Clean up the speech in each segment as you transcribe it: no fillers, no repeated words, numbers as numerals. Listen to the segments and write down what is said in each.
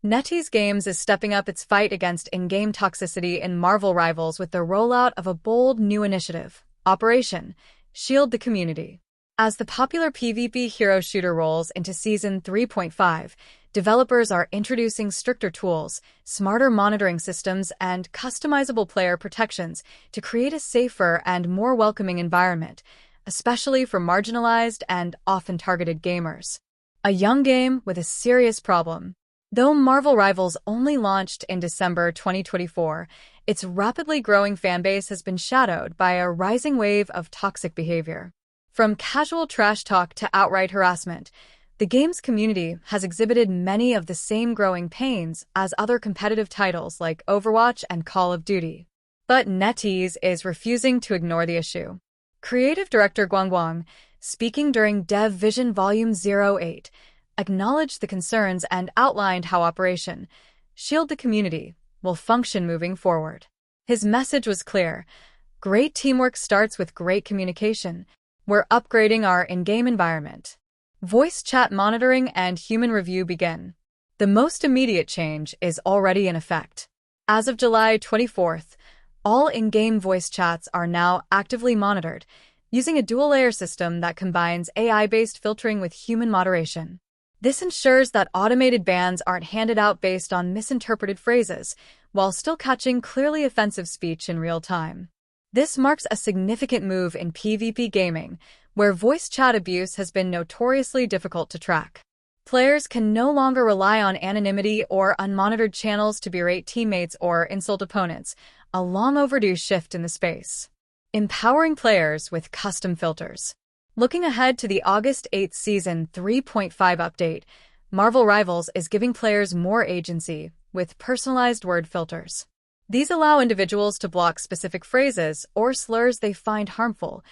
NetEase Games is stepping up its fight against in-game toxicity in Marvel Rivals with the rollout of a bold new initiative, Operation Shield the Community. As the popular PvP hero shooter rolls into Season 3.5, developers are introducing stricter tools, smarter monitoring systems, and customizable player protections to create a safer and more welcoming environment, especially for marginalized and often targeted gamers. A young game with a serious problem. Though Marvel Rivals only launched in December 2024, its rapidly growing fanbase has been shadowed by a rising wave of toxic behavior. From casual trash talk to outright harassment, the game's community has exhibited many of the same growing pains as other competitive titles like Overwatch and Call of Duty. But NetEase is refusing to ignore the issue. Creative director Guang, speaking during Dev Vision Volume 08, acknowledged the concerns and outlined how Operation Shield the Community will function moving forward. His message was clear: great teamwork starts with great communication. We're upgrading our in-game environment. Voice chat monitoring and human review begin. The most immediate change is already in effect. As of July 24th, all in-game voice chats are now actively monitored, using a dual-layer system that combines AI-based filtering with human moderation. This ensures that automated bans aren't handed out based on misinterpreted phrases, while still catching clearly offensive speech in real time. This marks a significant move in PvP gaming, where voice chat abuse has been notoriously difficult to track. Players can no longer rely on anonymity or unmonitored channels to berate teammates or insult opponents, a long overdue shift in the space. Empowering players with custom filters. Looking ahead to the August 8th Season 3.5 update, Marvel Rivals is giving players more agency with personalized word filters. These allow individuals to block specific phrases or slurs they find harmful,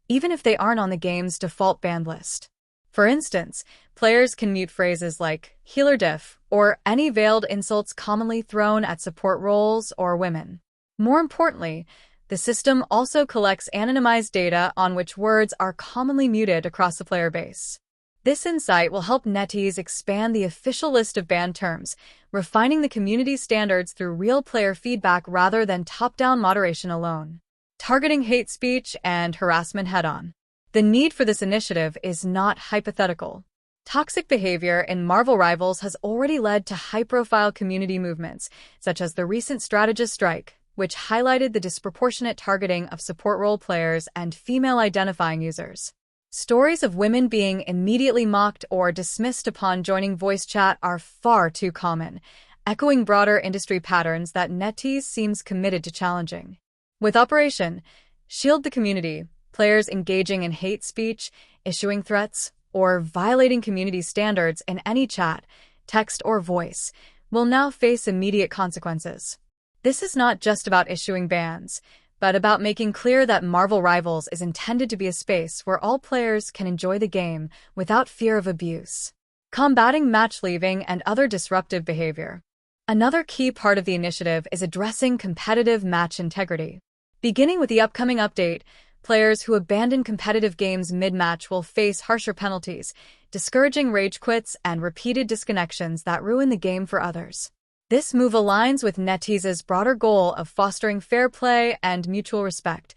even if they aren't on the game's default ban list. For instance, players can mute phrases like healer diff or any veiled insults commonly thrown at support roles or women. More importantly, the system also collects anonymized data on which words are commonly muted across the player base. This insight will help NetEase expand the official list of banned terms, refining the community's standards through real player feedback rather than top-down moderation alone. Targeting hate speech and harassment head-on. The need for this initiative is not hypothetical. Toxic behavior in Marvel Rivals has already led to high-profile community movements, such as the recent Strategist strike, which highlighted the disproportionate targeting of support role players and female-identifying users. Stories of women being immediately mocked or dismissed upon joining voice chat are far too common, echoing broader industry patterns that NetEase seems committed to challenging. With Operation Shield the Community, players engaging in hate speech, issuing threats, or violating community standards in any chat, text, or voice will now face immediate consequences. This is not just about issuing bans, but about making clear that Marvel Rivals is intended to be a space where all players can enjoy the game without fear of abuse. Combating match leaving and other disruptive behavior. Another key part of the initiative is addressing competitive match integrity. Beginning with the upcoming update, players who abandon competitive games mid-match will face harsher penalties, discouraging rage quits and repeated disconnections that ruin the game for others. This move aligns with NetEase's broader goal of fostering fair play and mutual respect,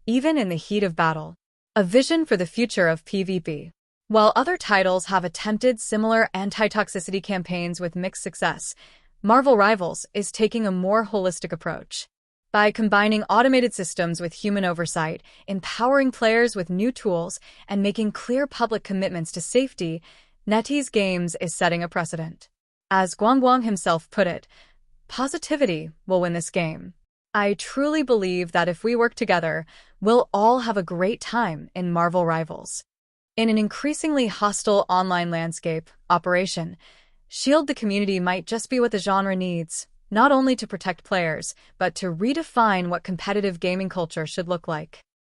even in the heat of battle. A vision for the future of PvP. While other titles have attempted similar anti-toxicity campaigns with mixed success, Marvel Rivals is taking a more holistic approach. By combining automated systems with human oversight, empowering players with new tools, and making clear public commitments to safety, NetEase Games is setting a precedent. As Guang himself put it, positivity will win this game. I truly believe that if we work together, we'll all have a great time in Marvel Rivals. In an increasingly hostile online landscape, Operation Shield the Community might just be what the genre needs, not only to protect players, but to redefine what competitive gaming culture should look like.